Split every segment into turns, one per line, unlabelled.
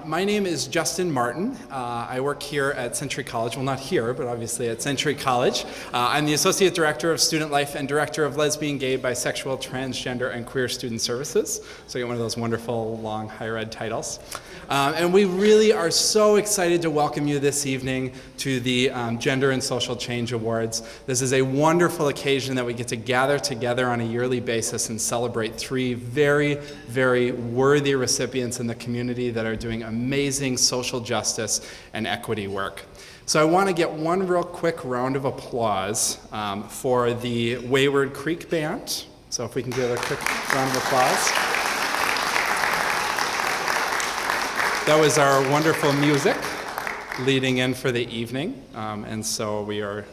My name is Justin Martin. I work here at Century College. Well, not here, but obviously at Century College. I'm the Associate Director of Student Life and Director of Lesbian, Gay, Bisexual, Transgender, and Queer Student Services. So I get one of those wonderful long higher ed titles. And we really are so excited to welcome you this evening to the Gender and Social Change Awards. This is a wonderful occasion that we get to gather together on a yearly basis and celebrate three very, very worthy recipients in the community that are doing amazing social justice and equity work. So I want to get one real quick round of applause for the Wayward Creek Band. So if we can give a quick round of applause. That was our wonderful music leading in for the evening, and so we are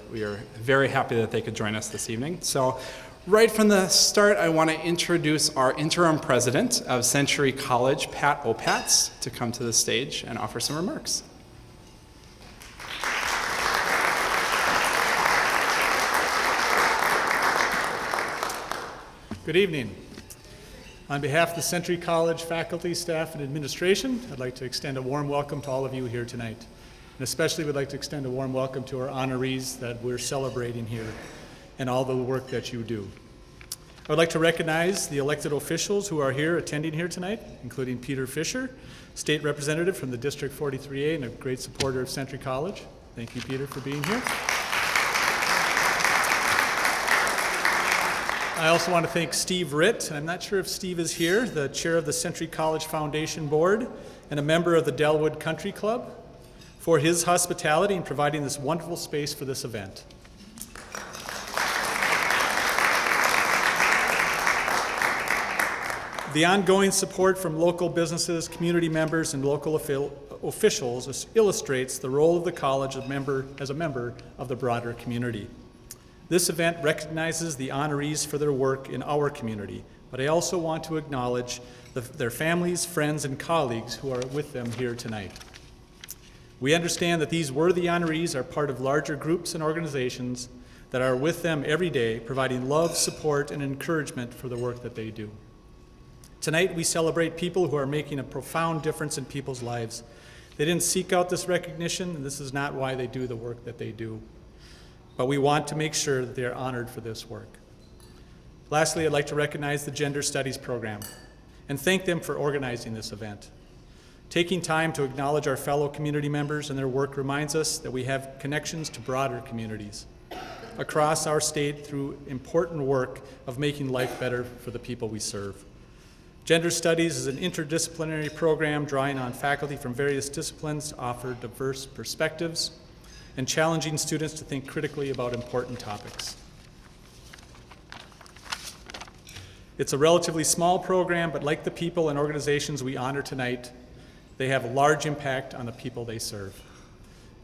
very happy that they could join us this evening. So right from the start, I want to introduce our interim president of Century College, Pat Opatz, to come to the stage and offer some remarks.
Good evening. On behalf of the Century College faculty, staff, and administration, I'd like to extend a warm welcome to all of you here tonight. And especially would like to extend a warm welcome to our honorees that we're celebrating here and all the work that you do. I would like to recognize the elected officials who are here attending here tonight, including Peter Fisher, state representative from the District 43A and a great supporter of Century College. Thank you, Peter, for being here. I also want to thank Steve Ritt, and I'm not sure if Steve is here, the chair of the Century College Foundation Board and a member of the Delwood Country Club, for his hospitality in providing this wonderful space for this event. The ongoing support from local businesses, community members, and local officials illustrates the role of the college as a member of the broader community. This event recognizes the honorees for their work in our community, but I also want to acknowledge their families, friends, and colleagues who are with them here tonight. We understand that these worthy honorees are part of larger groups and organizations that are with them every day, providing love, support, and encouragement for the work that they do. Tonight, we celebrate people who are making a profound difference in people's lives. They didn't seek out this recognition, and this is not why they do the work that they do. But we want to make sure that they are honored for this work. Lastly, I'd like to recognize the Gender Studies program and thank them for organizing this event. Taking time to acknowledge our fellow community members and their work reminds us that we have connections to broader communities across our state through important work of making life better for the people we serve. Gender Studies is an interdisciplinary program drawing on faculty from various disciplines to offer diverse perspectives and challenging students to think critically about important topics. It's a relatively small program, but like the people and organizations we honor tonight, they have a large impact on the people they serve.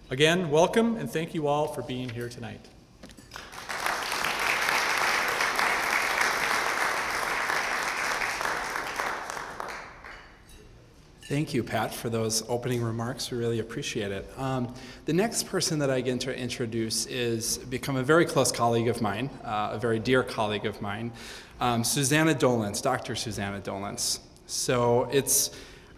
Again, welcome and thank you all for being here tonight.
Thank you, Pat, for those opening remarks. We really appreciate it. The next person that I get to introduce is become a very close colleague of mine, a very dear colleague of mine, Susannah Dolance, Dr. Susannah Dolance. So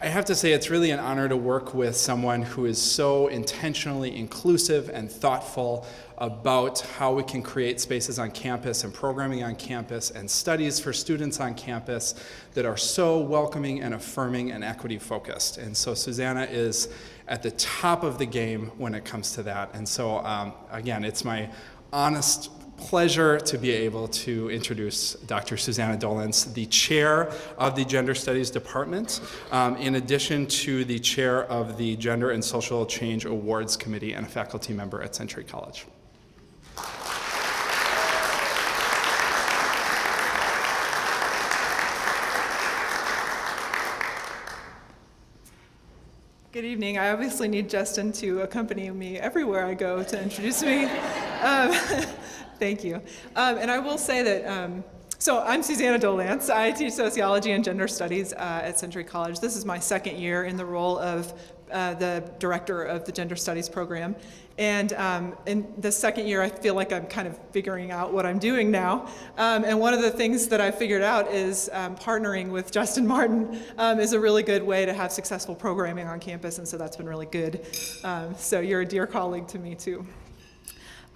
I have to say it's really an honor to work with someone who is so intentionally inclusive and thoughtful about how we can create spaces on campus and programming on campus and studies for students on campus that are so welcoming and affirming and equity focused. And so Susannah is at the top of the game when it comes to that. And so again, it's my honest pleasure to be able to introduce Dr. Susannah Dolance, the chair of the Gender Studies Department, in addition to the chair of the Gender and Social Change Awards Committee and a faculty member at Century College.
Good evening. I obviously need Justin to accompany me everywhere I go to introduce me. Thank you. And I will say that So I'm Susannah Dolance. I teach sociology and gender studies at Century College. This is my second year in the role of the director of the gender studies program. And in the second year, I feel like I'm kind of figuring out what I'm doing now. And one of the things that I figured out is partnering with Justin Martin is a really good way to have successful programming on campus, and so that's been really good. So you're a dear colleague to me, too.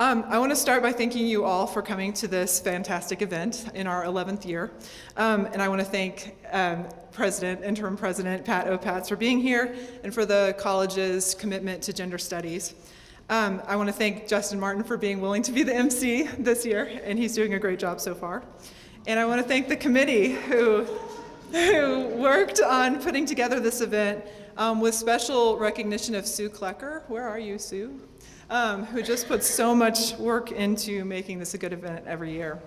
I want to start by thanking you all for coming to this fantastic event in our 11th year. And I want to thank Interim President Pat Opatz for being here and for the college's commitment to gender studies. I want to thank Justin Martin for being willing to be the MC this year, and he's doing a great job so far. And I want to thank the committee who worked on putting together this event with special recognition of Sue Klecker. Where are you, Sue? Who just puts so much work into making this a good event every year.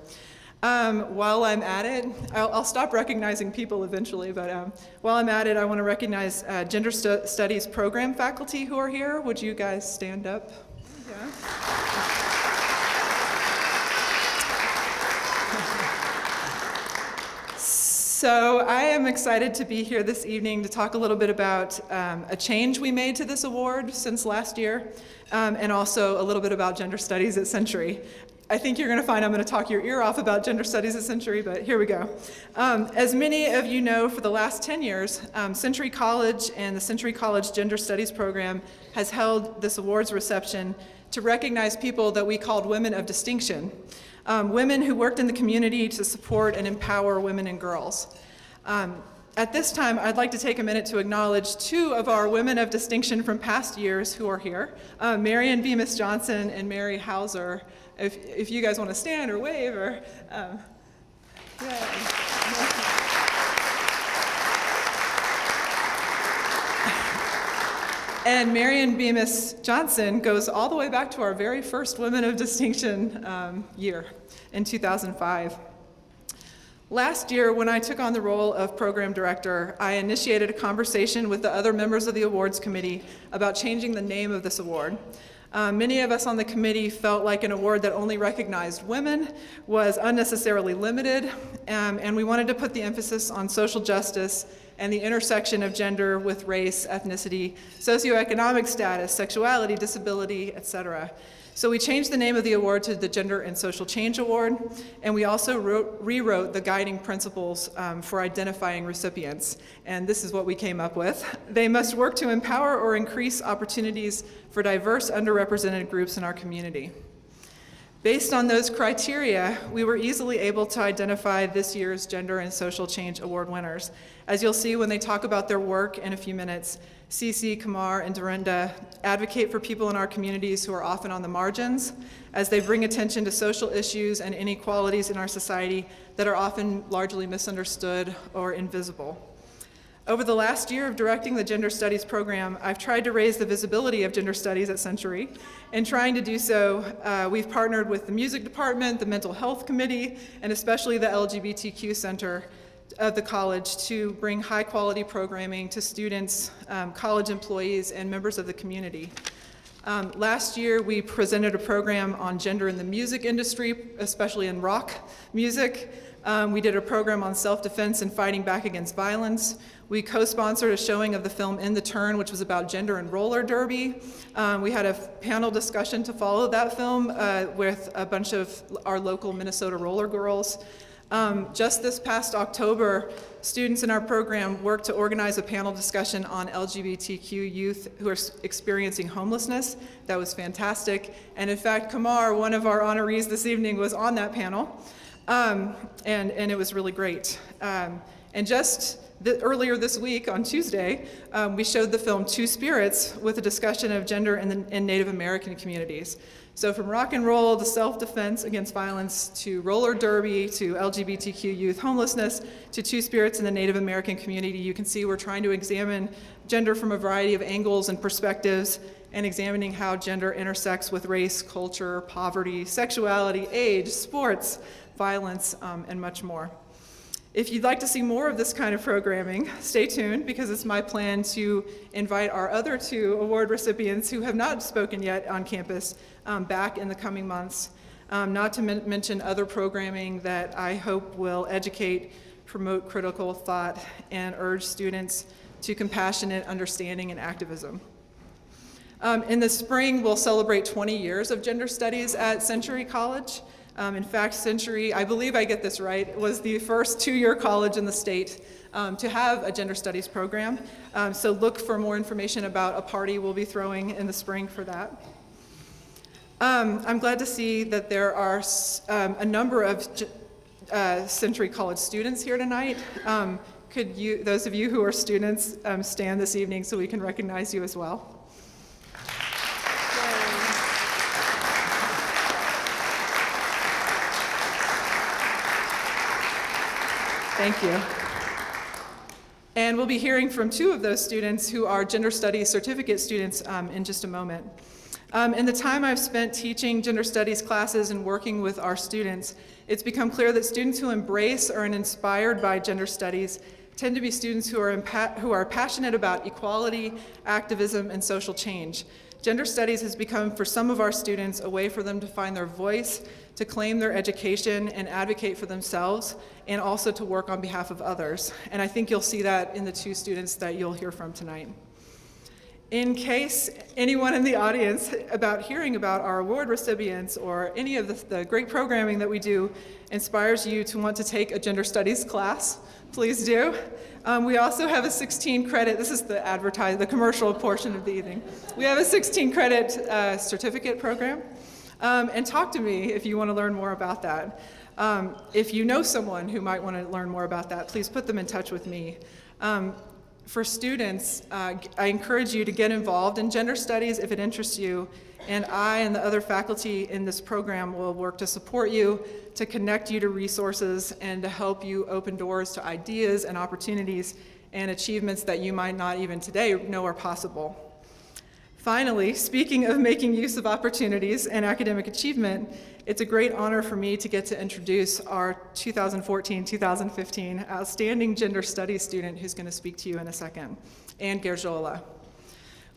While I'm at it, I'll stop recognizing people eventually, but while I'm at it, I want to recognize gender studies program faculty who are here. Would you guys stand up? Yeah. So I am excited to be here this evening to talk a little bit about a change we made to this award since last year, and also a little bit about gender studies at Century. I think you're going to find I'm going to talk your ear off about gender studies at Century, but here we go. As many of you know, for the last 10 years, Century College and the Century College Gender Studies program has held this awards reception to recognize people that we called women of distinction. Women who worked in the community to support and empower women and girls. At this time, I'd like to take a minute to acknowledge two of our women of distinction from past years who are here, Marion Bemis Johnson and Mary Hauser. If you guys want to stand or wave or, And Marion Bemis Johnson goes all the way back to our very first Women of Distinction year in 2005. Last year, when I took on the role of program director, I initiated a conversation with the other members of the awards committee about changing the name of this award. Many of us on the committee felt like an award that only recognized women was unnecessarily limited, and we wanted to put the emphasis on social justice and the intersection of gender with race, ethnicity, socioeconomic status, sexuality, disability, etc. So we changed the name of the award to the Gender and Social Change Award, and we also rewrote the guiding principles for identifying recipients. And this is what we came up with. They must work to empower or increase opportunities for diverse, underrepresented groups in our community. Based on those criteria, we were easily able to identify this year's Gender and Social Change Award winners. As you'll see when they talk about their work in a few minutes, Cece, Qamar, and Dorinda advocate for people in our communities who are often on the margins as they bring attention to social issues and inequalities in our society that are often largely misunderstood or invisible. Over the last year of directing the Gender Studies program, I've tried to raise the visibility of gender studies at Century. In trying to do so, we've partnered with the music department, the mental health committee, and especially the LGBTQ center of the college to bring high quality programming to students, college employees, and members of the community. Last year, we presented a program on gender in the music industry, especially in rock music. We did a program on self-defense and fighting back against violence. We co-sponsored a showing of the film In the Turn, which was about gender and roller derby. We had a panel discussion to follow that film with a bunch of our local Minnesota roller girls. Just this past October, students in our program worked to organize a panel discussion on LGBTQ youth who are experiencing homelessness. That was fantastic. And in fact, Qamar, one of our honorees this evening, was on that panel. And it was really great. And just earlier this week, on Tuesday, we showed the film Two Spirits with a discussion of gender in Native American communities. So from rock and roll to self-defense against violence to roller derby to LGBTQ youth homelessness to Two Spirits in the Native American community, you can see we're trying to examine gender from a variety of angles and perspectives and examining how gender intersects with race, culture, poverty, sexuality, age, sports, violence, and much more. If you'd like to see more of this kind of programming, stay tuned because it's my plan to invite our other two award recipients who have not spoken yet on campus back in the coming months. not to mention other programming that I hope will educate, promote critical thought, and urge students to compassionate understanding and activism. In the spring, we'll celebrate 20 years of gender studies at Century College. In fact, Century, I believe I get this right, was the first two-year college in the state to have a gender studies program. So look for more information about a party we'll be throwing in the spring for that. I'm glad to see that there are a number of Century College students here tonight. Could you, those of you who are students, stand this evening so we can recognize you as well? Thank you. And we'll be hearing from two of those students who are gender studies certificate students in just a moment. In the time I've spent teaching gender studies classes and working with our students, it's become clear that students who embrace or are inspired by gender studies tend to be students who are passionate about equality, activism, and social change. Gender studies has become, for some of our students, a way for them to find their voice, to claim their education and advocate for themselves, and also to work on behalf of others. And I think you'll see that in the two students that you'll hear from tonight. In case anyone in the audience about hearing about our award recipients or any of the great programming that we do inspires you to want to take a gender studies class, please do. We also have a 16 credit, this is the commercial portion of the evening. We have a 16 credit certificate program. And talk to me if you want to learn more about that. If you know someone who might want to learn more about that, please put them in touch with me. For students, I encourage you to get involved in gender studies if it interests you, and I and the other faculty in this program will work to support you, to connect you to resources, and to help you open doors to ideas and opportunities and achievements that you might not even today know are possible. Finally, speaking of making use of opportunities and academic achievement, it's a great honor for me to get to introduce our 2014-2015 Outstanding Gender Studies student who's going to speak to you in a second, Anne Gerjola.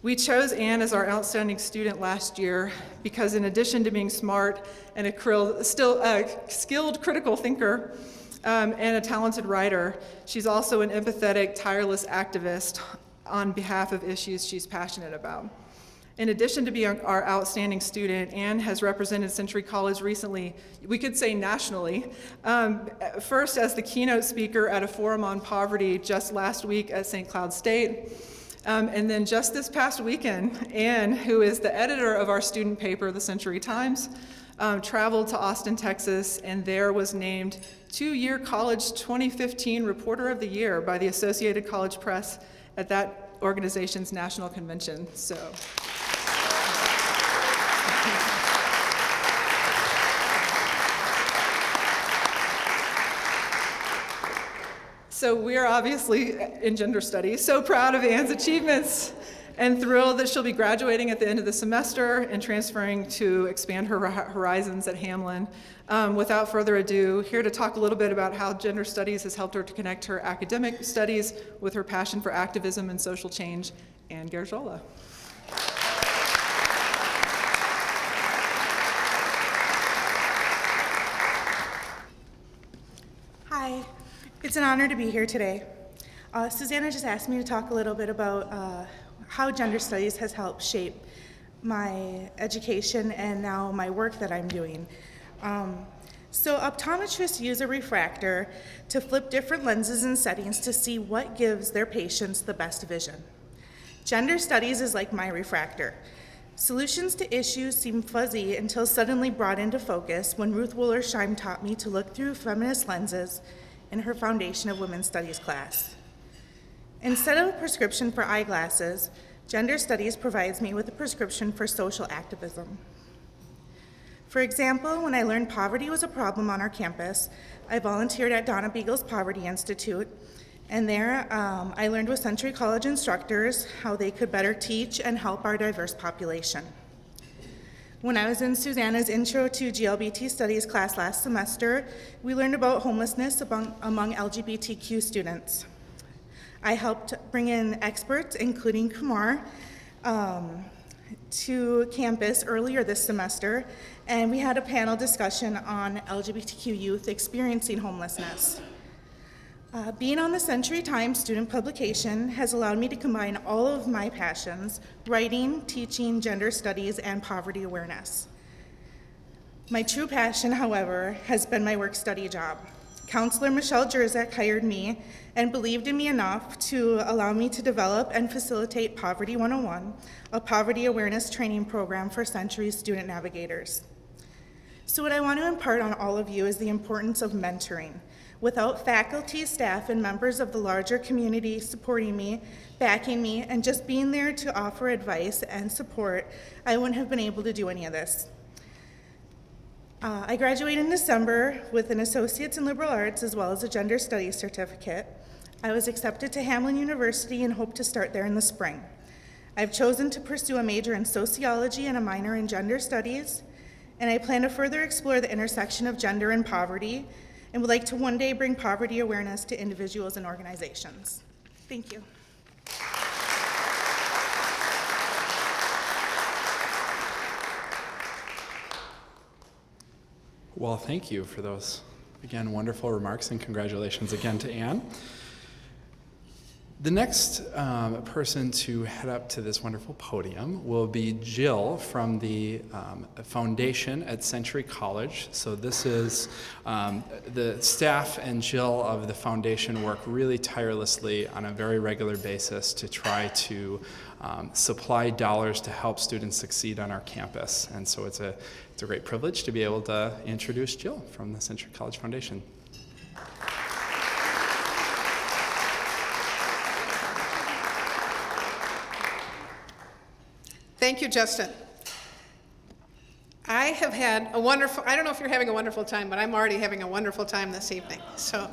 We chose Anne as our outstanding student last year because in addition to being smart and a skilled critical thinker and a talented writer, she's also an empathetic, tireless activist on behalf of issues she's passionate about. In addition to being our outstanding student, Anne has represented Century College recently, we could say nationally, first as the keynote speaker at a forum on poverty just last week at St. Cloud State, and then just this past weekend, Anne, who is the editor of our student paper, the Century Times, traveled to Austin, Texas, and there was named two-year college 2015 Reporter of the Year by the Associated College Press at that organization's national convention. So we're obviously in gender studies so proud of Anne's achievements and thrilled that she'll be graduating at the end of the semester and transferring to expand her horizons at Hamlin. Without further ado, here to talk a little bit about how gender studies has helped her to connect her academic studies with her passion for activism and social change, Anne Gerjola.
Hi, it's an honor to be here today. Susannah just asked me to talk a little bit about how gender studies has helped shape my education and now my work that I'm doing. So optometrists use a refractor to flip different lenses and settings to see what gives their patients the best vision. Gender studies is like my refractor. Solutions to issues seem fuzzy until suddenly brought into focus when Ruth Wooler-Scheim taught me to look through feminist lenses in her Foundation of Women's Studies class. Instead of a prescription for eyeglasses, gender studies provides me with a prescription for social activism. For example, when I learned poverty was a problem on our campus, I volunteered at Donna Beagle's Poverty Institute, and there I learned with Century College instructors how they could better teach and help our diverse population. When I was in Susannah's Intro to GLBT Studies class last semester, we learned about homelessness among LGBTQ students. I helped bring in experts, including Qamar, to campus earlier this semester, and we had a panel discussion on LGBTQ youth experiencing homelessness. Being on the Century Times student publication has allowed me to combine all of my passions: writing, teaching, gender studies, and poverty awareness. My true passion, however, has been my work-study job. Couselor Michelle Jerzak hired me and believed in me enough to allow me to develop and facilitate Poverty 101, a poverty awareness training program for Century student navigators. So what I want to impart on all of you is the importance of mentoring. Without faculty, staff, and members of the larger community supporting me, backing me, and just being there to offer advice and support, I wouldn't have been able to do any of this. I graduated in December with an Associate's in Liberal Arts as well as a Gender Studies certificate. I was accepted to Hamline University and hope to start there in the spring. I've chosen to pursue a major in sociology and a minor in gender studies, and I plan to further explore the intersection of gender and poverty, and would like to one day bring poverty awareness to individuals and organizations. Thank you.
Well, thank you for those, again, wonderful remarks, and congratulations again to Anne. The next person to head up to this wonderful podium will be Jill from the foundation at Century College. So this is the staff and Jill of the foundation work really tirelessly on a very regular basis to try to supply dollars to help students succeed on our campus. And so it's a great privilege to be able to introduce Jill from the Century College Foundation.
Thank you, Justin. I have had a wonderful, I don't know if you're having a wonderful time, but I'm already having a wonderful time this evening. So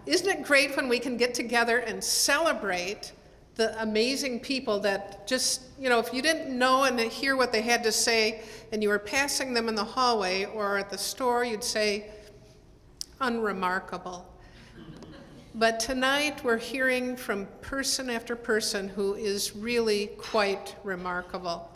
isn't it great when we can get together and celebrate the amazing people that just, you know, if you didn't know and hear what they had to say and you were passing them in the hallway or at the store, you'd say, unremarkable. But tonight we're hearing from person after person who is really quite remarkable.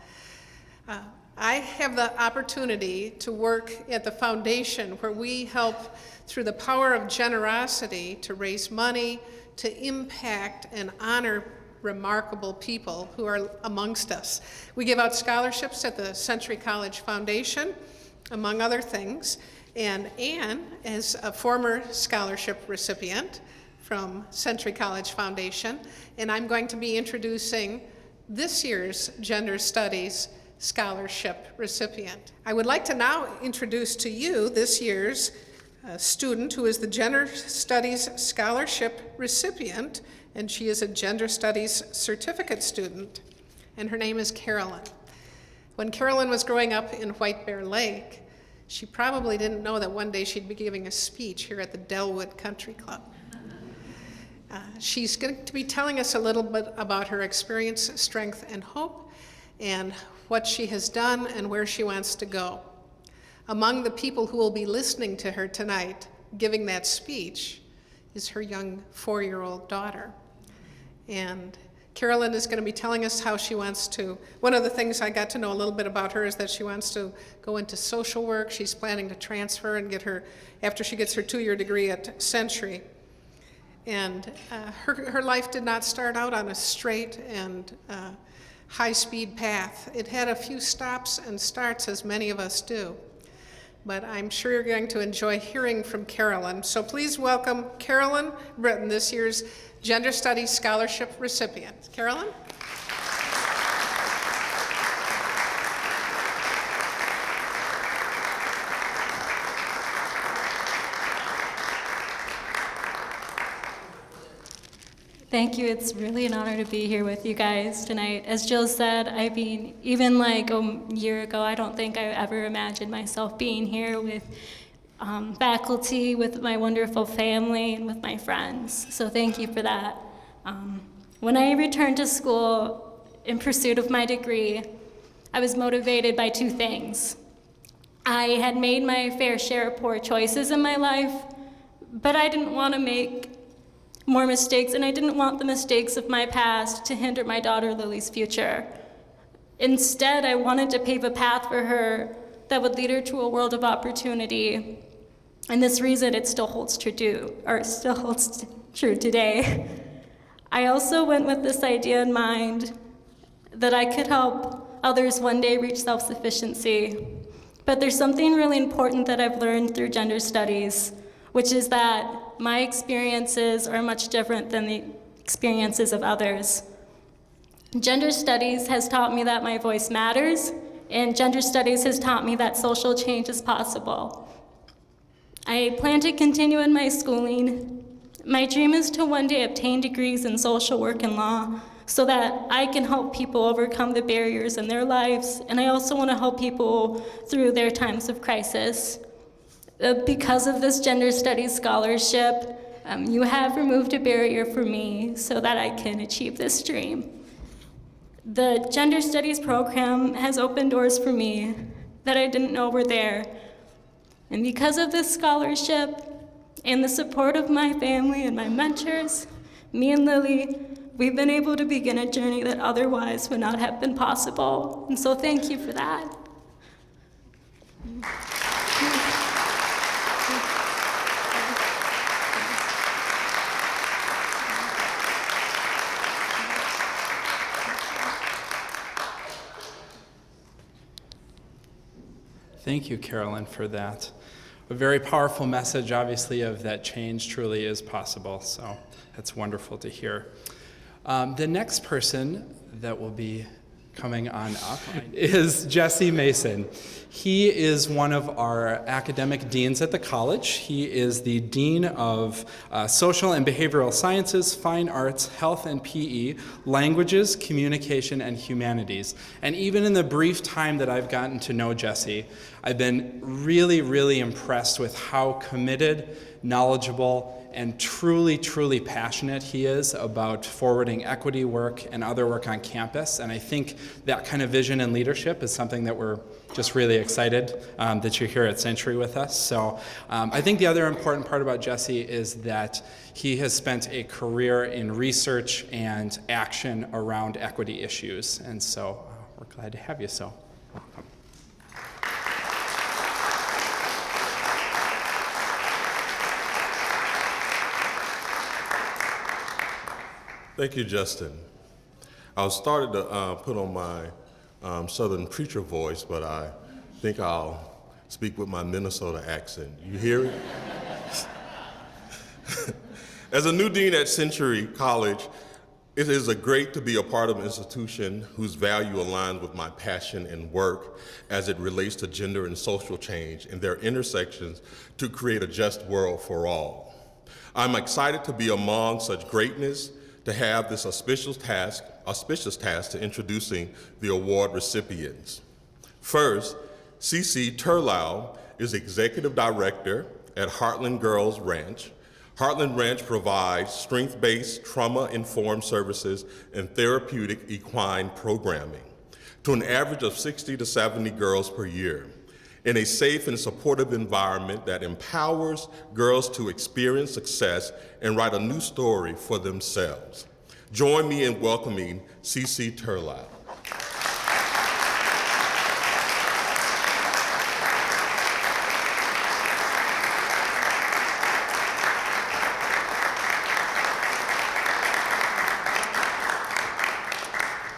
I have the opportunity to work at the foundation where we help through the power of generosity to raise money, to impact and honor remarkable people who are amongst us. We give out scholarships at the Century College Foundation, among other things. And Anne is a former scholarship recipient from Century College Foundation, and I'm going to be introducing this year's Gender Studies Scholarship recipient. I would like to now introduce to you this year's student who is the Gender Studies Scholarship recipient, and she is a Gender Studies certificate student, and her name is Karolyn. When Karolyn was growing up in White Bear Lake, she probably didn't know that one day she'd be giving a speech here at the Delwood Country Club. She's going to be telling us a little bit about her experience, strength, and hope, and what she has done and where she wants to go. Among the people who will be listening to her tonight, giving that speech, is her young 4-year-old daughter. And Karolyn is going to be telling us how she wants to, one of the things I got to know a little bit about her is that she wants to go into social work. She's planning to transfer and get her, after she gets her 2-year degree at Century. And her life did not start out on a straight and high-speed path. It had a few stops and starts, as many of us do. But I'm sure you're going to enjoy hearing from Karolyn. So please welcome Karolyn Britton, this year's Gender Studies Scholarship recipient. Karolyn?
Thank you. It's really an honor to be here with you guys tonight. As Jill said, I mean, even like a year ago, I don't think I ever imagined myself being here with faculty, with my wonderful family, and with my friends. So thank you for that. When I returned to school in pursuit of my degree, I was motivated by 2 things. I had made my fair share of poor choices in my life, but I didn't want to make more mistakes, and I didn't want the mistakes of my past to hinder my daughter Lily's future. Instead, I wanted to pave a path for her that would lead her to a world of opportunity. And this reason it still holds true today. I also went with this idea in mind that I could help others one day reach self-sufficiency. But there's something really important that I've learned through gender studies, which is that my experiences are much different than the experiences of others. Gender studies has taught me that my voice matters, and gender studies has taught me that social change is possible. I plan to continue in my schooling. My dream is to one day obtain degrees in social work and law so that I can help people overcome the barriers in their lives, and I also want to help people through their times of crisis. Because of this gender studies scholarship, you have removed a barrier for me so that I can achieve this dream. The gender studies program has opened doors for me that I didn't know were there. And because of this scholarship and the support of my family and my mentors, me and Lily, we've been able to begin a journey that otherwise would not have been possible. And so thank you for that.
Thank you, Karolyn, for that. A very powerful message, obviously, of that change truly is possible. So that's wonderful to hear. The next person that will be coming on up is Jesse Mason. He is one of our academic deans at the college. He is the Dean of Social and Behavioral Sciences, Fine Arts, Health and PE, Languages, Communication, and Humanities. And even in the brief time that I've gotten to know Jesse, I've been really, really impressed with how committed, knowledgeable, and truly, truly passionate he is about forwarding equity work and other work on campus. And I think that kind of vision and leadership is something that we're just really excited that you're here at Century with us. So I think the other important part about Jesse is that he has spent a career in research and action around equity issues. And so we're glad to have you, so welcome.
Thank you, Justin. I was started to put on my Southern preacher voice, but I think I'll speak with my Minnesota accent. You hear it? As a new dean at Century College, it is great to be a part of an institution whose value aligns with my passion and work as it relates to gender and social change and their intersections to create a just world for all. I'm excited to be among such greatness, to have this auspicious task to introducing the award recipients. First, Cece Terlouw is Executive Director at Heartland Girls Ranch. Heartland Ranch provides strength-based, trauma-informed services and therapeutic equine programming to an average of 60 to 70 girls per year in a safe and supportive environment that empowers girls to experience success and write a new story for themselves. Join me in welcoming Cece Terlouw.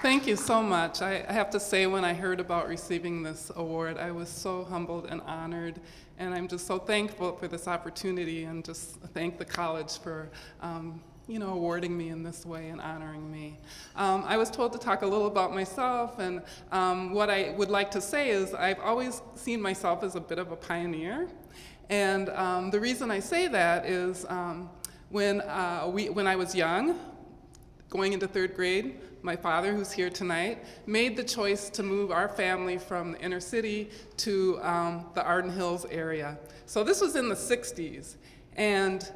Thank you so much. I have to say, when I heard about receiving this award, I was so humbled and honored, and I'm just so thankful for this opportunity, and just thank the college for awarding me in this way and honoring me. I was told to talk a little about myself, and what I would like to say is I've always seen myself as a bit of a pioneer, and the reason I say that is when I was young, going into third grade, my father, who's here tonight, made the choice to move our family from the inner city to the Arden Hills area. So this was in the 60s, and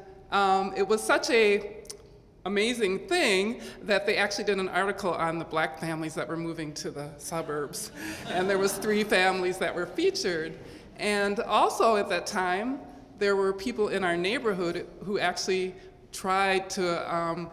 it was such a amazing thing that they actually did an article on the black families that were moving to the suburbs. And there was 3 families that were featured. And also at that time, there were people in our neighborhood who actually tried to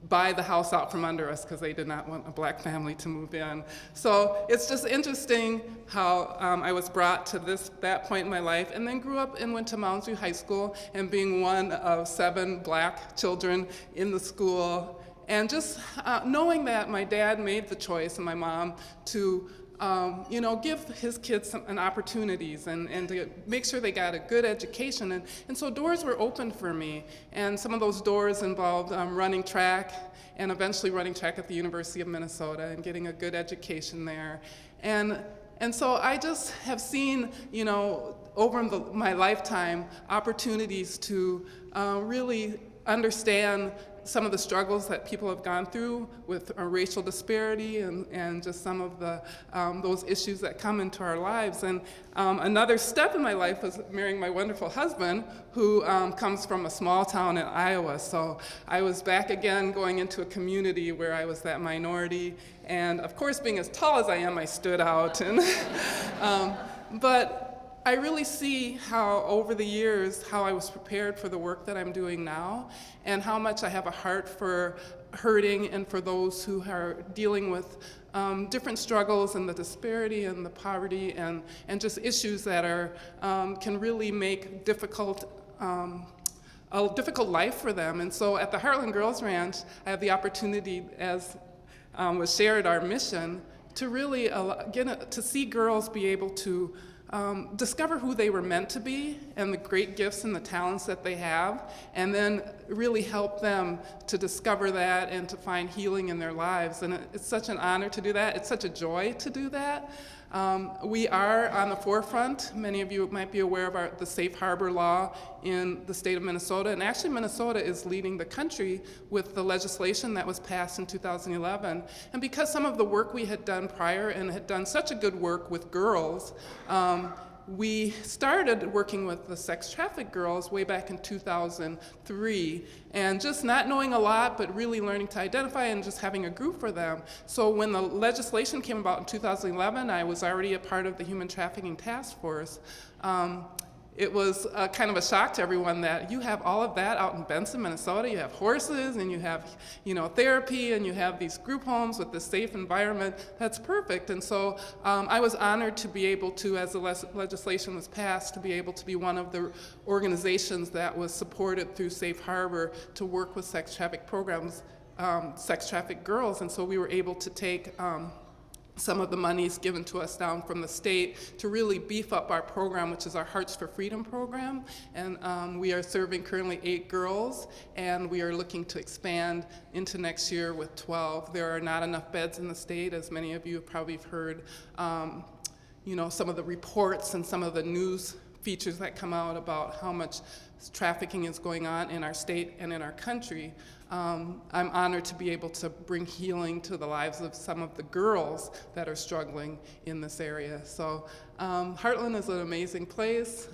buy the house out from under us because they did not want a black family to move in. So it's just interesting how I was brought to that point in my life, and then grew up and went to Mounds View High School, and being one of 7 black children in the school, and just knowing that my dad made the choice, and my mom, to give his kids an opportunities and to make sure they got a good education. And so doors were open for me. And some of those doors involved running track, and eventually running track at the University of Minnesota and getting a good education there. And so I just have seen, over my lifetime, opportunities to really understand some of the struggles that people have gone through with racial disparity and just some of the those issues that come into our lives. And another step in my life was marrying my wonderful husband, who comes from a small town in Iowa. So I was back again going into a community where I was that minority. And of course, being as tall as I am, I stood out. And but I really see how over the years, how I was prepared for the work that I'm doing now, and how much I have a heart for hurting and for those who are dealing with different struggles and the disparity and the poverty and just issues that are can really make a difficult life for them. And so at the Heartland Girls Ranch, I have the opportunity, as was shared our mission, to really to see girls be able to discover who they were meant to be and the great gifts and the talents that they have, and then really help them to discover that and to find healing in their lives. And it's such an honor to do that. It's such a joy to do that. We are on the forefront. Many of you might be aware of the safe harbor law in the state of Minnesota, and actually Minnesota is leading the country with the legislation that was passed in 2011. And because some of the work we had done prior and had done such a good work with girls, we started working with the sex trafficked girls way back in 2003, and just not knowing a lot, but really learning to identify and just having a group for them. So when the legislation came about in 2011, I was already a part of the Human Trafficking Task Force. It was kind of a shock to everyone that you have all of that out in Benson, Minnesota. You have horses, and you have, therapy, and you have these group homes with this safe environment. That's perfect. And so I was honored to be able to, as the legislation was passed, to be able to be one of the organizations that was supported through Safe Harbor to work with sex traffic programs, sex trafficked girls. And so we were able to take some of the monies given to us down from the state to really beef up our program, which is our Hearts for Freedom program. And we are serving currently 8 girls, and we are looking to expand into next year with 12. There are not enough beds in the state, as many of you have probably heard, some of the reports and some of the news features that come out about how much trafficking is going on in our state and in our country. I'm honored to be able to bring healing to the lives of some of the girls that are struggling in this area. So Heartland is an amazing place.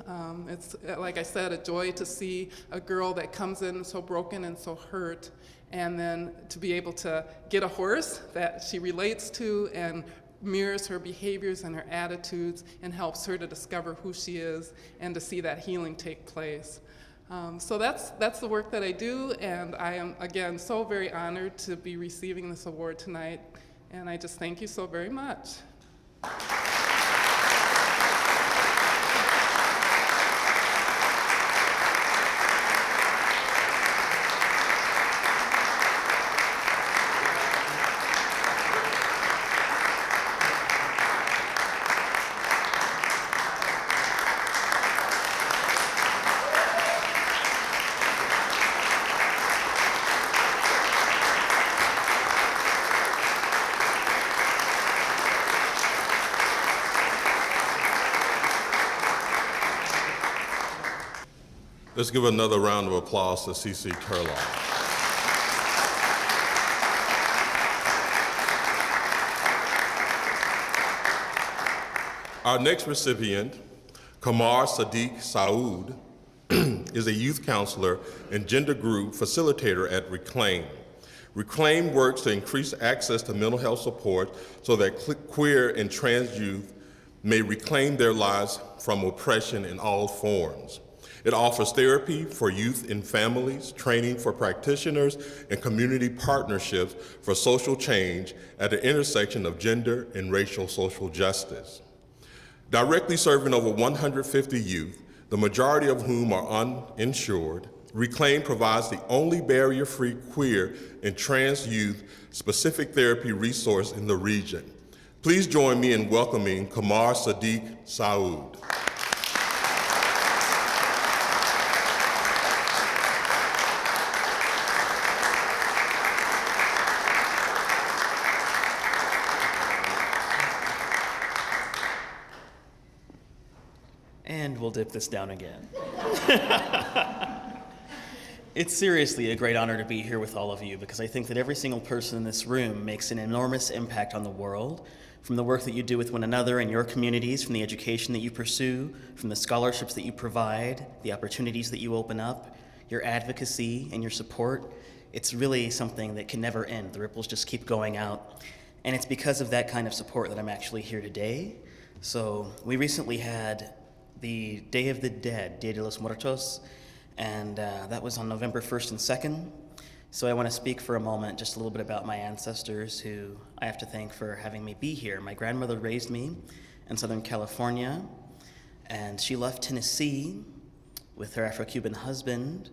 It's, like I said, a joy to see a girl that comes in so broken and so hurt, and then to be able to get a horse that she relates to and mirrors her behaviors and her attitudes and helps her to discover who she is and to see that healing take place. So that's the work that I do, and I am, again, so very honored to be receiving this award tonight, and I just thank you so very much.
Let's give another round of applause to Cece Terlouw. Our next recipient, Qamar Saadiq Saoud, is a youth counselor and gender group facilitator at Reclaim. Reclaim works to increase access to mental health support so that queer and trans youth may reclaim their lives from oppression in all forms. It offers therapy for youth and families, training for practitioners, and community partnerships for social change at the intersection of gender and racial social justice. Directly serving over 150 youth, the majority of whom are uninsured, Reclaim provides the only barrier-free queer and trans youth specific therapy resource in the region. Please join me in welcoming Qamar, Saadiq, Saoud.
And we'll dip this down again. It's seriously a great honor to be here with all of you because I think that every single person in this room makes an enormous impact on the world, from the work that you do with one another in your communities, from the education that you pursue, from the scholarships that you provide, the opportunities that you open up, your advocacy and your support. It's really something that can never end. The ripples just keep going out. And it's because of that kind of support that I'm actually here today. So we recently had the Day of the Dead, Dia de los Muertos, and that was on November 1st and 2nd. So I want to speak for a moment just a little bit about my ancestors who I have to thank for having me be here. My grandmother raised me in Southern California, and she left Tennessee with her Afro-Cuban husband,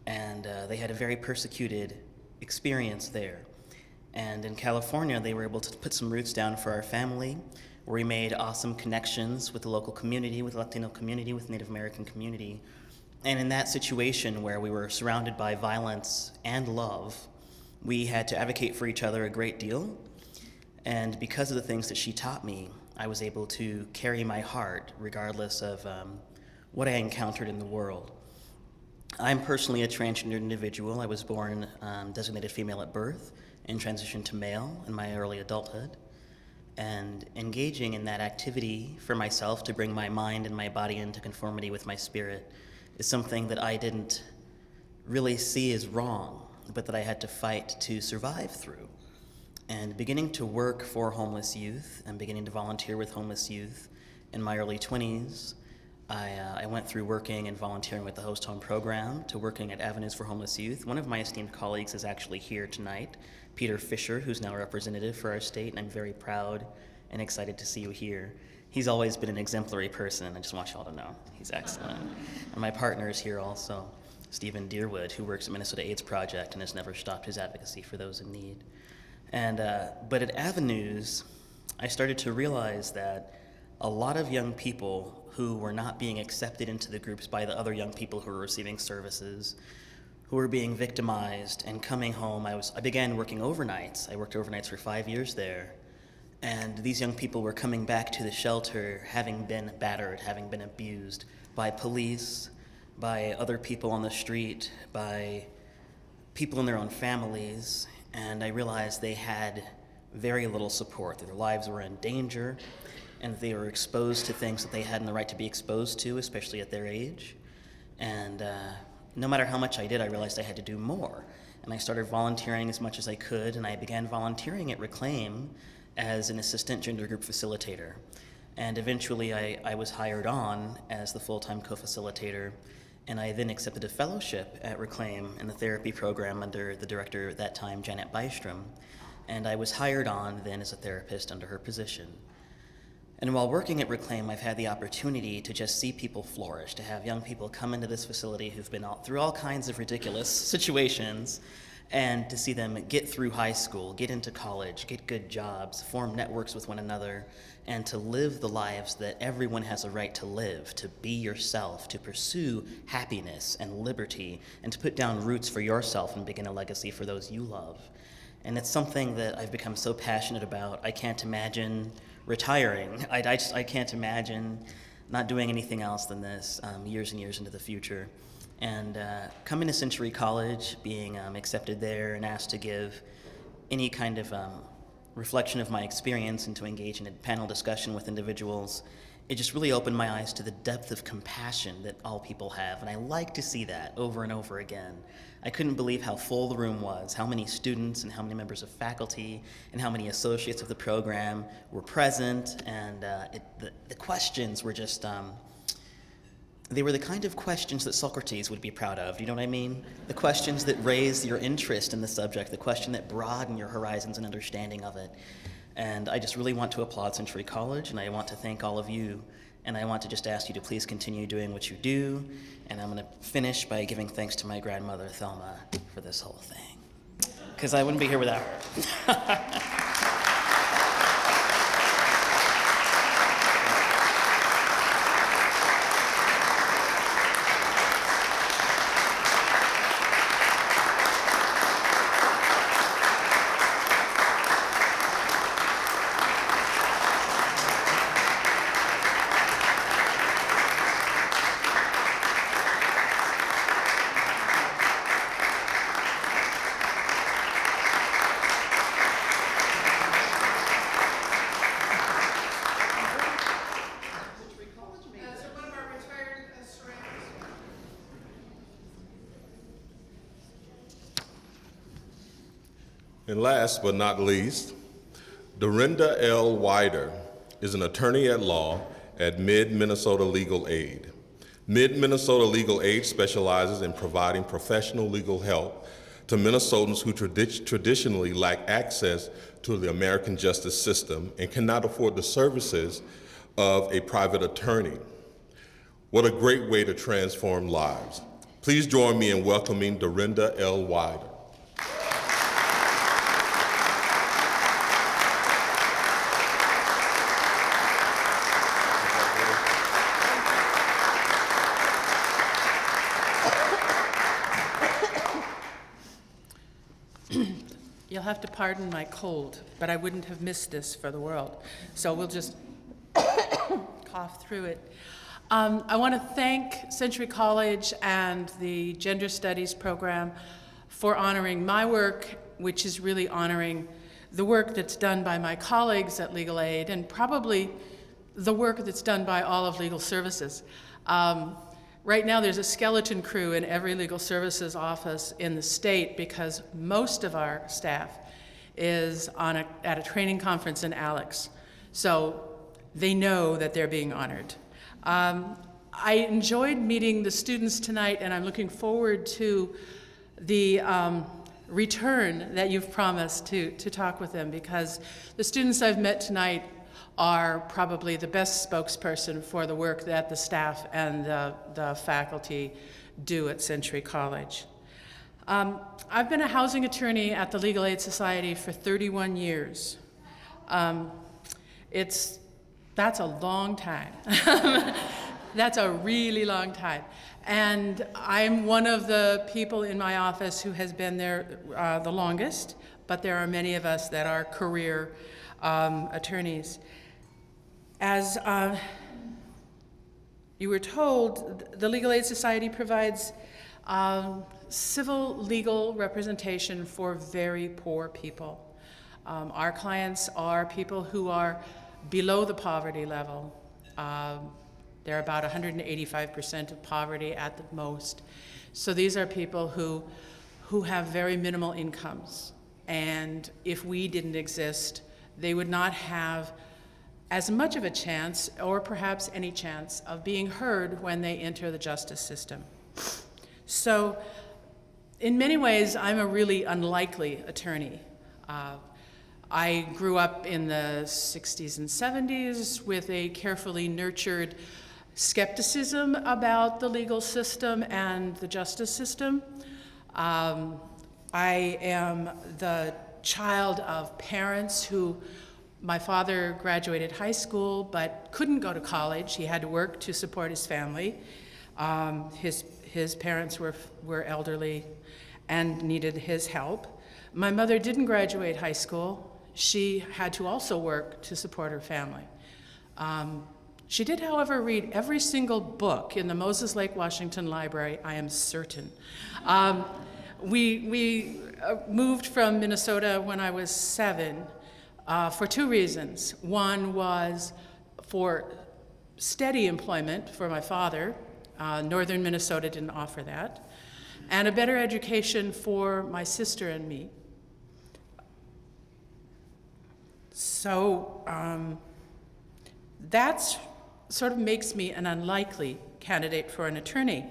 and they had a very persecuted experience there. And in California, they were able to put some roots down for our family, where we made awesome connections with the local community, with the Latino community, with Native American community. And in that situation where we were surrounded by violence and love, we had to advocate for each other a great deal. And because of the things that she taught me, I was able to carry my heart regardless of what I encountered in the world. I'm personally a transgender individual. I was born designated female at birth and transitioned to male in my early adulthood. And engaging in that activity for myself to bring my mind and my body into conformity with my spirit is something that I didn't really see as wrong, but that I had to fight to survive through. And beginning to work for homeless youth and beginning to volunteer with homeless youth in my early 20s, I went through working and volunteering with the Host Home program to working at Avenues for Homeless Youth. One of my esteemed colleagues is actually here tonight, Peter Fisher, who's now a representative for our state, and I'm very proud and excited to see you here. He's always been an exemplary person. I just want y'all to know he's excellent. And my partner is here also, Stephen Deerwood, who works at Minnesota AIDS Project and has never stopped his advocacy for those in need. And but at Avenues, I started to realize that a lot of young people who were not being accepted into the groups by the other young people who were receiving services, who were being victimized and coming home. I began working overnights. I worked overnights for 5 years there. And these young people were coming back to the shelter having been battered, having been abused by police, by other people on the street, by people in their own families. And I realized they had very little support, that their lives were in danger, and they were exposed to things that they hadn't the right to be exposed to, especially at their age. And no matter how much I did, I realized I had to do more. And I started volunteering as much as I could, and I began volunteering at Reclaim as an assistant gender group facilitator. And eventually I was hired on as the full-time co-facilitator, and I then accepted a fellowship at Reclaim in the therapy program under the director at that time, Janet Bystrom. And I was hired on then as a therapist under her position. And while working at Reclaim, I've had the opportunity to just see people flourish, to have young people come into this facility who've been through all kinds of ridiculous situations, and to see them get through high school, get into college, get good jobs, form networks with one another, and to live the lives that everyone has a right to live, to be yourself, to pursue happiness and liberty, and to put down roots for yourself and begin a legacy for those you love. And it's something that I've become so passionate about, I can't imagine retiring. I can't imagine not doing anything else than this years and years into the future. And coming to Century College, being accepted there and asked to give any kind of reflection of my experience and to engage in a panel discussion with individuals, it just really opened my eyes to the depth of compassion that all people have. And I like to see that over and over again. I couldn't believe how full the room was, how many students and how many members of faculty and how many associates of the program were present. And the questions were just They were the kind of questions that Socrates would be proud of, you know what I mean? The questions that raised your interest in the subject, the question that broadened your horizons and understanding of it. And I just really want to applaud Century College, and I want to thank all of you, and I want to just ask you to please continue doing what you do, and I'm going to finish by giving thanks to my grandmother, Thelma, for this whole thing, because I wouldn't be here without her.
And last but not least, Dorinda L. Wider is an attorney at law at Mid-Minnesota Legal Aid. Mid-Minnesota Legal Aid specializes in providing professional legal help to Minnesotans who traditionally lack access to the American justice system and cannot afford the services of a private attorney. What a great way to transform lives. Please join me in welcoming Dorinda L. Wider.
You'll have to pardon my cold, but I wouldn't have missed this for the world. So we'll just cough through it. I want to thank Century College and the Gender Studies program for honoring my work, which is really honoring the work that's done by my colleagues at Legal Aid and probably the work that's done by all of legal services. Right now there's a skeleton crew in every legal services office in the state because most of our staff is at a training conference in Alex. So they know that they're being honored. I enjoyed meeting the students tonight, and I'm looking forward to the return that you've promised to talk with them, because the students I've met tonight are probably the best spokesperson for the work that the staff and the faculty do at Century College. I've been a housing attorney at the Legal Aid Society for 31 years. That's a long time. That's a really long time. And I'm one of the people in my office who has been there the longest, but there are many of us that are career attorneys. As you were told, the Legal Aid Society provides civil legal representation for very poor people. Our clients are people who are below the poverty level. They're about 185% of poverty at the most. So these are people who have very minimal incomes. And if we didn't exist, they would not have as much of a chance, or perhaps any chance, of being heard when they enter the justice system. So in many ways, I'm a really unlikely attorney. I grew up in the 60s and 70s with a carefully nurtured skepticism about the legal system and the justice system. I am the child of parents who, my father graduated high school but couldn't go to college. He had to work to support his family. His parents were elderly and needed his help. My mother didn't graduate high school. She had to also work to support her family. She did, however, read every single book in the Moses Lake, Washington Library, I am certain. We moved from Minnesota when I was 7 for 2 reasons. One was for steady employment for my father. Northern Minnesota didn't offer that. And a better education for my sister and me. So that's sort of makes me an unlikely candidate for an attorney.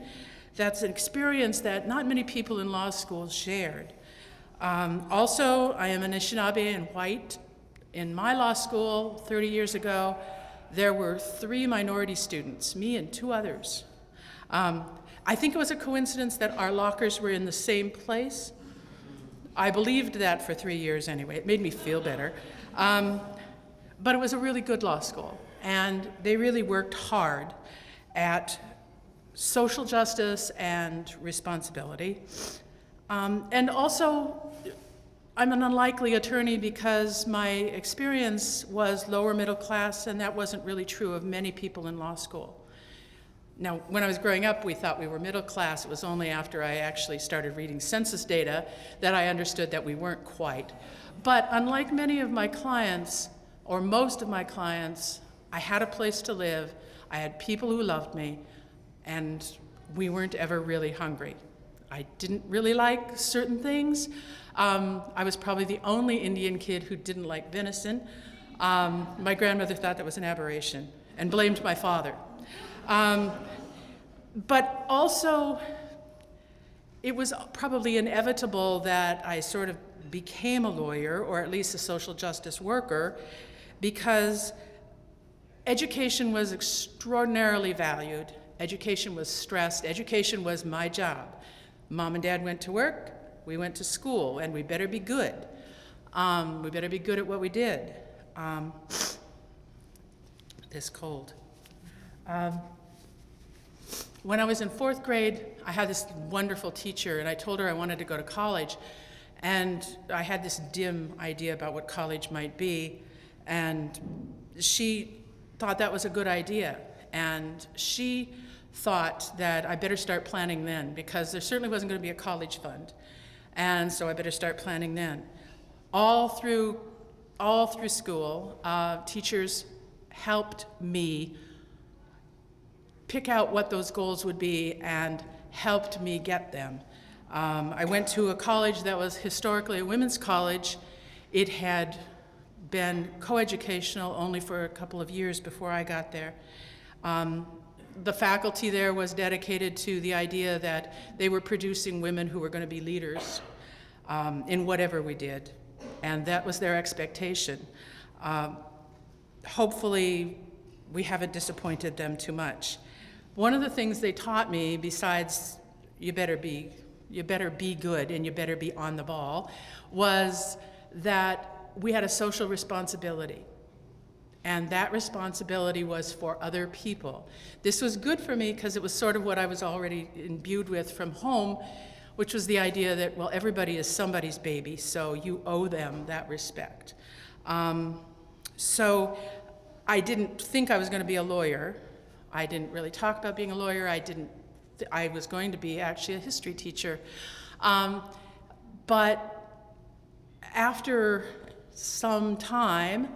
That's an experience that not many people in law school shared. Also, I am Anishinaabe and white. In my law school 30 years ago, there were 3 minority students, me and 2 others. I think it was a coincidence that our lockers were in the same place. I believed that for 3 years anyway. It made me feel better. But it was a really good law school, and they really worked hard at social justice and responsibility. And also, I'm an unlikely attorney because my experience was lower middle class, and that wasn't really true of many people in law school. Now, when I was growing up, we thought we were middle class. It was only after I actually started reading census data that I understood that we weren't quite. But unlike many of my clients, or most of my clients, I had a place to live, I had people who loved me, and we weren't ever really hungry. I didn't really like certain things. I was probably the only Indian kid who didn't like venison. My grandmother thought that was an aberration and blamed my father. But also, it was probably inevitable that I sort of became a lawyer, or at least a social justice worker, because education was extraordinarily valued. Education was stressed. Education was my job. Mom and Dad went to work, we went to school, and we better be good. We better be good at what we did. This cold. When I was in 4th grade, I had this wonderful teacher, and I told her I wanted to go to college. And I had this dim idea about what college might be, and she thought that was a good idea. And she thought that I better start planning then, because there certainly wasn't going to be a college fund. And so I better start planning then. All through school, teachers helped me pick out what those goals would be and helped me get them. I went to a college that was historically a women's college. It had been coeducational only for a couple of years before I got there. The faculty there was dedicated to the idea that they were producing women who were going to be leaders in whatever we did, and that was their expectation. Hopefully, we haven't disappointed them too much. One of the things they taught me, besides you better be good and you better be on the ball, was that we had a social responsibility. And that responsibility was for other people. This was good for me because it was sort of what I was already imbued with from home, which was the idea that, well, everybody is somebody's baby, so you owe them that respect. So I didn't think I was going to be a lawyer. I didn't really talk about being a lawyer. I was going to be actually a history teacher. But after some time,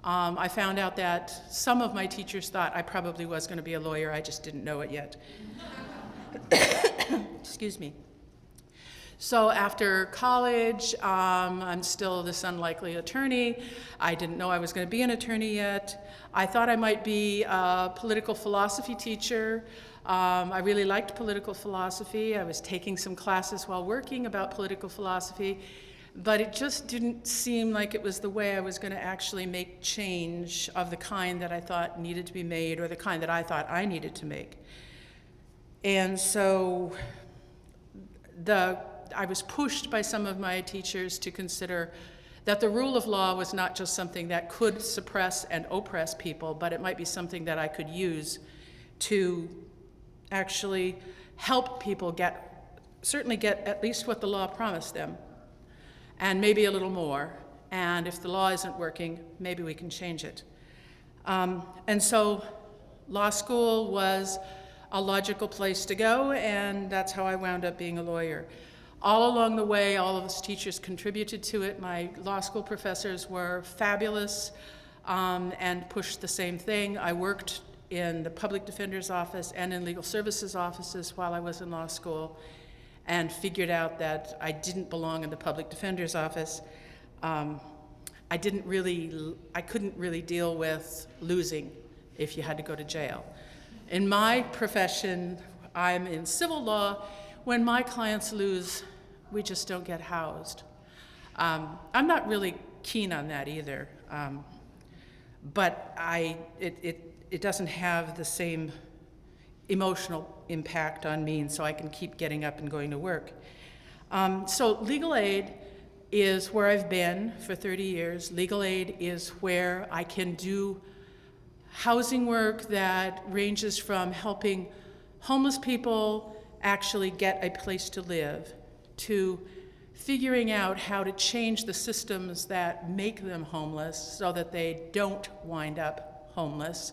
I found out that some of my teachers thought I probably was going to be a lawyer. I just didn't know it yet. Excuse me. So after college, I'm still this unlikely attorney. I didn't know I was going to be an attorney yet. I thought I might be a political philosophy teacher. I really liked political philosophy. I was taking some classes while working about political philosophy, but it just didn't seem like it was the way I was going to actually make change of the kind that I thought needed to be made, or the kind that I thought I needed to make. And so I was pushed by some of my teachers to consider that the rule of law was not just something that could suppress and oppress people, but it might be something that I could use to actually help people certainly get at least what the law promised them, and maybe a little more. And if the law isn't working, maybe we can change it. And so law school was a logical place to go, and that's how I wound up being a lawyer. All along the way, all of us teachers contributed to it. My law school professors were fabulous and pushed the same thing. I worked in the public defender's office and in legal services offices while I was in law school, and figured out that I didn't belong in the public defender's office. I couldn't really deal with losing if you had to go to jail. In my profession, I'm in civil law. When my clients lose, we just don't get housed. I'm not really keen on that either, but it doesn't have the same emotional impact on me, and so I can keep getting up and going to work. So legal aid is where I've been for 30 years. Legal aid is where I can do housing work that ranges from helping homeless people actually get a place to live, to figuring out how to change the systems that make them homeless so that they don't wind up homeless.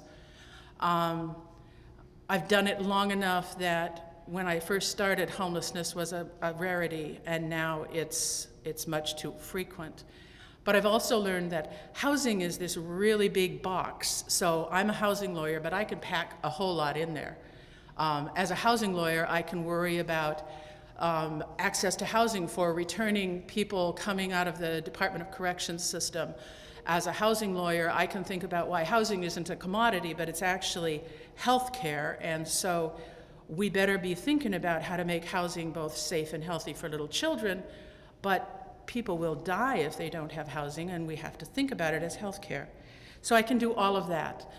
I've done it long enough that when I first started, homelessness was a rarity, and now it's much too frequent. But I've also learned that housing is this really big box. So I'm a housing lawyer, but I can pack a whole lot in there. As a housing lawyer, I can worry about access to housing for returning people coming out of the Department of Corrections system. As a housing lawyer, I can think about why housing isn't a commodity, but it's actually health care. And so we better be thinking about how to make housing both safe and healthy for little children, but people will die if they don't have housing, and we have to think about it as health care. So I can do all of that.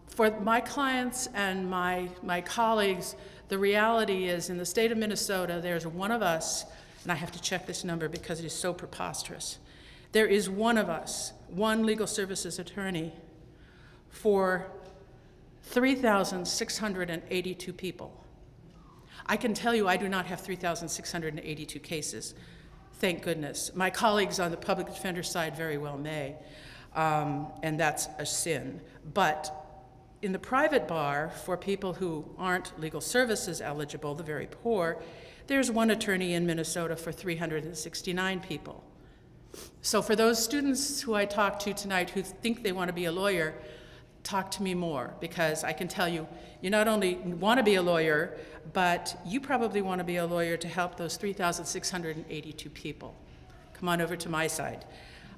For my clients and my colleagues, the reality is in the state of Minnesota, there's one of us, and I have to check this number because it is so preposterous. There is one of us, one legal services attorney for 3,682 people. I can tell you I do not have 3,682 cases. Thank goodness. My colleagues on the public defender side very well may, and that's a sin. But in the private bar, for people who aren't legal services eligible, the very poor, there's one attorney in Minnesota for 369 people. So for those students who I talked to tonight who think they want to be a lawyer, talk to me more, because I can tell you, you not only want to be a lawyer, but you probably want to be a lawyer to help those 3,682 people. Come on over to my side.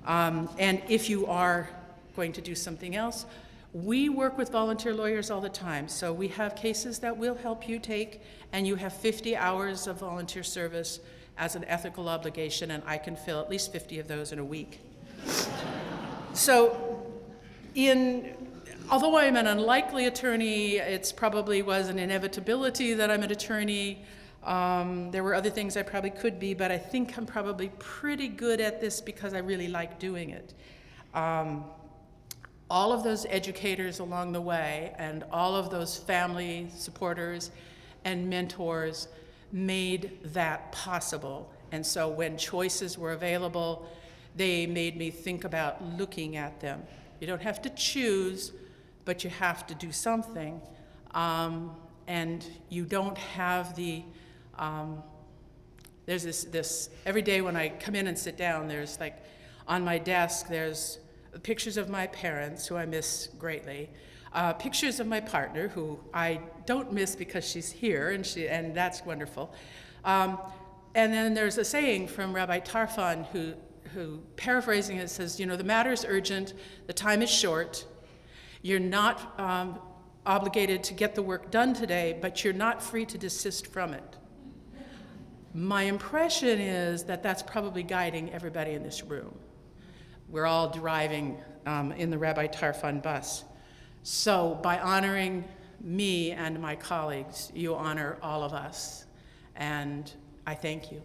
And if you are going to do something else, we work with volunteer lawyers all the time. So we have cases that we'll help you take, and you have 50 hours of volunteer service as an ethical obligation, and I can fill at least 50 of those in a week. So although I'm an unlikely attorney, it's probably was an inevitability that I'm an attorney. There were other things I probably could be, but I think I'm probably pretty good at this because I really like doing it. All of those educators along the way and all of those family supporters and mentors made that possible. And so when choices were available, they made me think about looking at them. You don't have to choose, but you have to do something. And you don't have there's this, every day when I come in and sit down, there's like, on my desk, there's pictures of my parents, who I miss greatly, pictures of my partner, who I don't miss because she's here, and that's wonderful. And then there's a saying from Rabbi Tarfon, who paraphrasing it says, you know, the matter is urgent, the time is short, you're not obligated to get the work done today, but you're not free to desist from it. My impression is that that's probably guiding everybody in this room. We're all driving in the Rabbi Tarfon bus. So by honoring me and my colleagues, you honor all of us, and I thank you.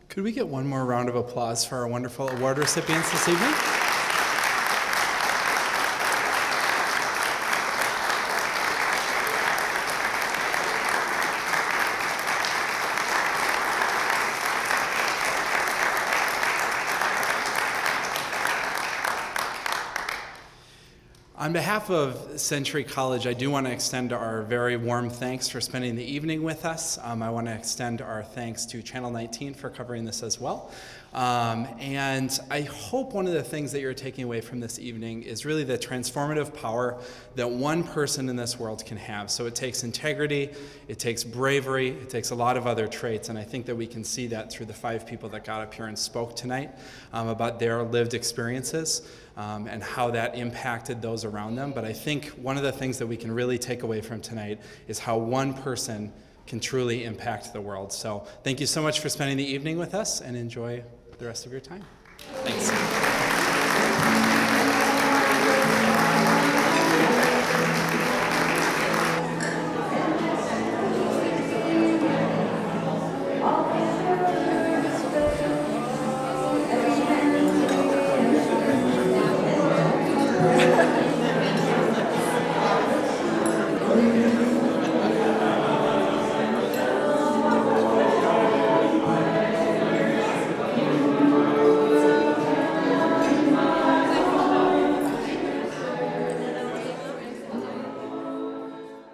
Could we get one more round of applause for our wonderful award recipients this evening? On behalf of Century College, I do want to extend our very warm thanks for spending the evening with us. I want to extend our thanks to Channel 19 for covering this as well. And I hope one of the things that you're taking away from this evening is really the transformative power that one person in this world can have. So it takes integrity, it takes bravery, it takes a lot of other traits, and I think that we can see that through the 5 people that got up here and spoke tonight about their lived experiences and how that impacted those around them. But I think one of the things that we can really take away from tonight is how one person can truly impact the world. So thank you so much for spending the evening with us, and enjoy the rest of your time.
Thanks.